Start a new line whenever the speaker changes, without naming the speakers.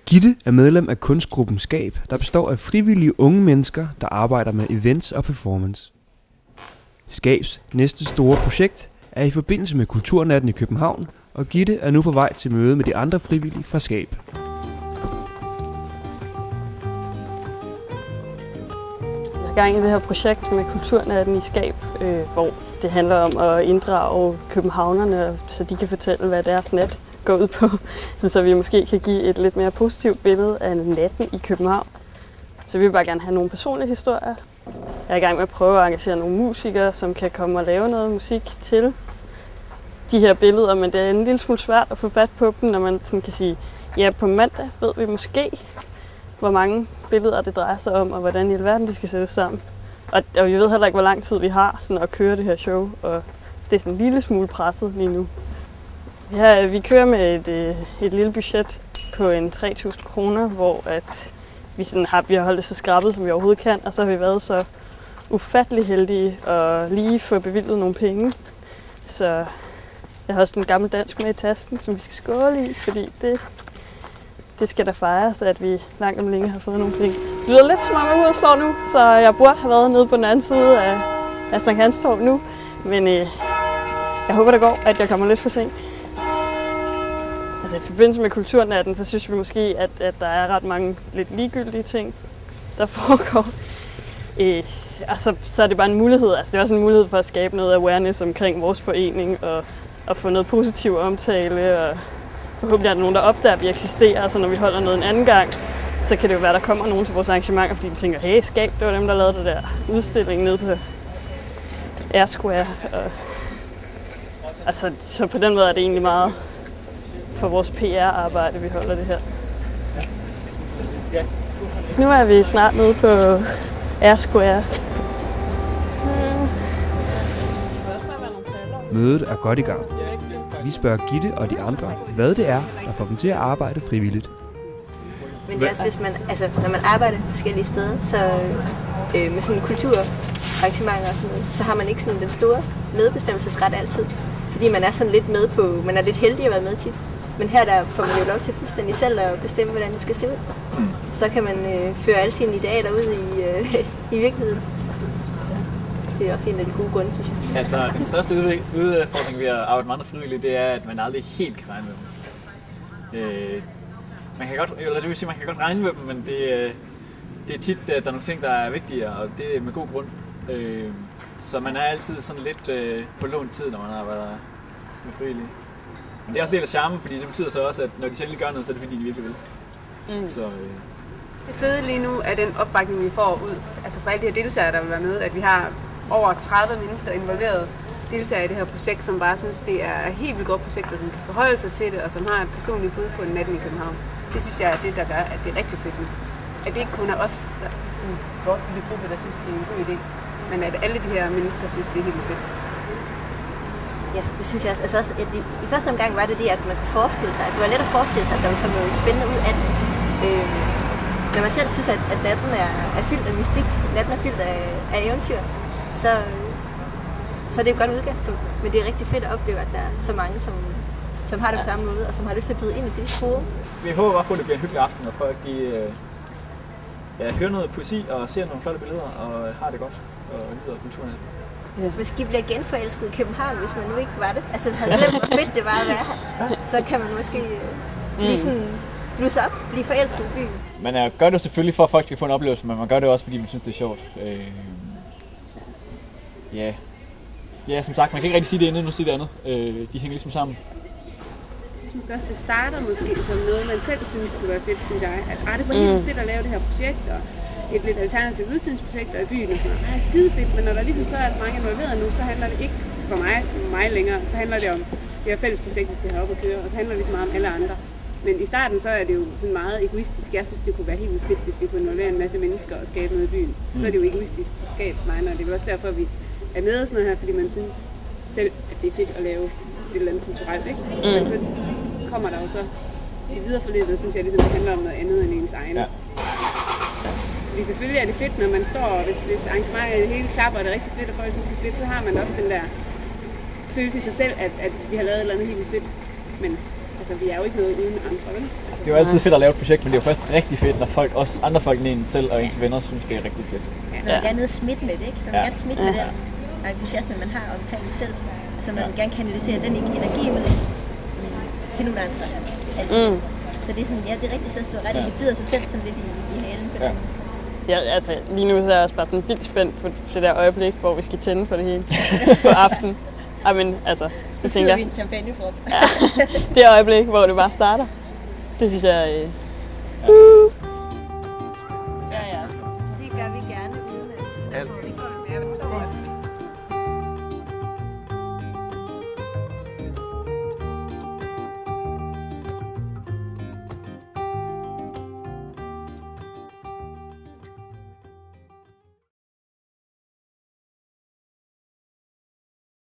Gitte er medlem af kunstgruppen Skab, der består af frivillige unge mennesker, der arbejder med events og performance. Skabs næste store projekt er i forbindelse med Kulturnatten i København, og Gitte er nu på vej til møde med de andre frivillige fra Skab.
Jeg er i gang i det her projekt med Kulturnatten i Skab, hvor det handler om at inddrage københavnerne, så de kan fortælle, hvad deres nat går ud på, så vi måske kan give et lidt mere positivt billede af natten i København. Så vi vil bare gerne have nogle personlige historier. Jeg er i gang med at prøve at engagere nogle musikere, som kan komme og lave noget musik til de her billeder, men det er en lille smule svært at få fat på dem, når man sådan kan sige, ja, på mandag ved vi måske, hvor mange billeder det drejer sig om, og hvordan i alverden de skal sættes sammen. Og vi ved heller ikke, hvor lang tid vi har sådan at køre det her show, og det er sådan en lille smule presset lige nu. Ja, vi kører med et lille budget på en 3.000 kroner, hvor at vi har holdt det så skrabet, som vi overhovedet kan, og så har vi været så ufattelig heldige at lige få bevilget nogle penge. Så jeg har også en gammel dansk med i tasken, som vi skal skåle i, fordi det skal da fejres, at vi langt om længe har fået nogle penge. Det lyder lidt som om, jeg er ude og slå nu, så jeg burde have været nede på den anden side af Sankt Hans Torv nu, men jeg håber, det går, at jeg kommer lidt for sent. Altså i forbindelse med Kulturnatten, så synes vi måske, at der er ret mange lidt ligegyldige ting, der foregår. Og så er det bare en mulighed. Altså det er også en mulighed for at skabe noget awareness omkring vores forening og få noget positiv omtale. Og forhåbentlig er der nogen, der opdager, at vi eksisterer. Så når vi holder noget en anden gang, så kan det jo være, at der kommer nogen til vores arrangementer, fordi de tænker, hey, Skab, det var dem, der lavede det der udstilling nede på Air Square. Altså, så på den måde er det egentlig meget for vores PR-arbejde, vi holder det her. Nu er vi snart nede på Air Square.
Mødet er godt i gang. Vi spørger Gitte og de andre, hvad det er, der får dem til at arbejde frivilligt.
Men det er også, hvis man, når man arbejder forskellige steder, så med sådan kulturarrangementer og sådan noget, så har man ikke sådan den store medbestemmelsesret altid. Fordi man er sådan lidt med på, man er lidt heldig at være med tit. Men her der får man jo lov til fuldstændig selv at bestemme, hvordan det skal se ud. Så kan man føre alle sine idealer ud i virkeligheden. Det er også en af de gode grunde, synes jeg.
Altså, den største udfordring ved at arbejde med andre frivillige, det er, at man aldrig helt kan regne med dem. Man kan godt regne med dem, men det er tit, at der er nogle ting, der er vigtigere, og det er med god grund. Så man er altid sådan lidt på lånt tid, når man arbejder med frivillige. Men det er også en del af charmen, fordi det betyder så også, at når de selv gør noget, så er det fordi, de virkelig vil. Så,
Det fede lige nu er den opbakning, vi får ud, altså fra alle de her deltagere, der vil være med, at vi har over 30 mennesker involveret deltagere i det her projekt, som bare synes, det er helt vildt godt projekter, som kan forholde sig til det, og som har et personligt bud på natten i København. Det synes jeg er det, der gør, at det er rigtig fedt nu. At det ikke kun er os, vores lille gruppe, der synes, det er en god idé, men at alle de her mennesker synes, det er helt vildt fedt.
Ja, det synes jeg også. Altså også at i første omgang var det at man kunne forestille sig, at det var let at forestille sig, at der ville komme noget spændende ud af det. Når man selv synes, at natten er fyldt af mystik, natten er fyldt af eventyr, så er det jo et godt udgangspunkt. Men det er rigtig fedt at opleve, at der er så mange, som har det på samme måde, og som har lyst til at byde ind i det hoved.
Vi håber bare på, at det bliver en hyggelig aften, og folk hører noget poesi og ser nogle flotte billeder, og har det godt og nyder kulturen.
Ja. Måske bliver genforelsket i København, hvis man nu ikke var det. Altså, havde glemt, hvor fedt det var at være her. Så kan man måske blive sådan blusse op, blive forelsket i byen.
Man gør det selvfølgelig for, at folk skal få en oplevelse, men man gør det også, fordi man synes, det er sjovt. Ja, som sagt, man kan ikke rigtig sige det ene, nu sige det andet. De hænger ligesom sammen.
Jeg synes måske også, det starter måske som noget, man selv synes kunne være fedt, synes jeg. At det var helt fedt at lave det her projekt, og et lidt alternativt udstillingsprojekt i byen, og sådan noget. Skide fedt, men når der ligesom så er så mange involveret nu, så handler det ikke for mig længere. Så handler det om det her fælles projekt, vi skal have op og køre, og så handler det lige så meget om alle andre. Men i starten så er det jo sådan meget egoistisk. Jeg synes, det kunne være helt vildt fedt, hvis vi kunne involvere en masse mennesker og skabe noget i byen. Så er det jo egoistisk for skabsvegne, og det er også derfor, vi er med og sådan noget her, fordi man synes selv, at det er fedt at lave et eller andet kulturelt, ikke? Men så kommer der jo så i videre forløbet, synes jeg ligesom, det handler om noget andet end ens egen. Ja. Fordi selvfølgelig er det fedt, når man står, og hvis arrangementet det hele klapper, og det er rigtig fedt, og folk synes, det er fedt, så har man også den der følelse i sig selv, at vi har lavet et eller andet helt vildt fedt. Men Altså, vi er jo ikke noget uden andre, vel? Altså,
Det er jo altid fedt at lave et projekt, men det er jo først rigtig fedt, når folk, også andre folk end en selv og ens venner synes, det er rigtig fedt.
Man vil gerne ned og smitte med det, ikke? Man vil gerne smitte med den entusiasme, man har omkring det selv. Altså man vil gerne kanalisere den energi ud til nogle andre. Så det er sådan, ja, det er rigtig sødt, du har ret, det bider sig selv sådan lidt i halen på den.
Ja, altså lige nu så er jeg også bare sådan vildt spændt på det der øjeblik, hvor vi skal tænde for det hele på aften. Men altså, det tænker jeg.
Vi en champagneprop.
Det øjeblik, hvor det bare starter, det synes jeg...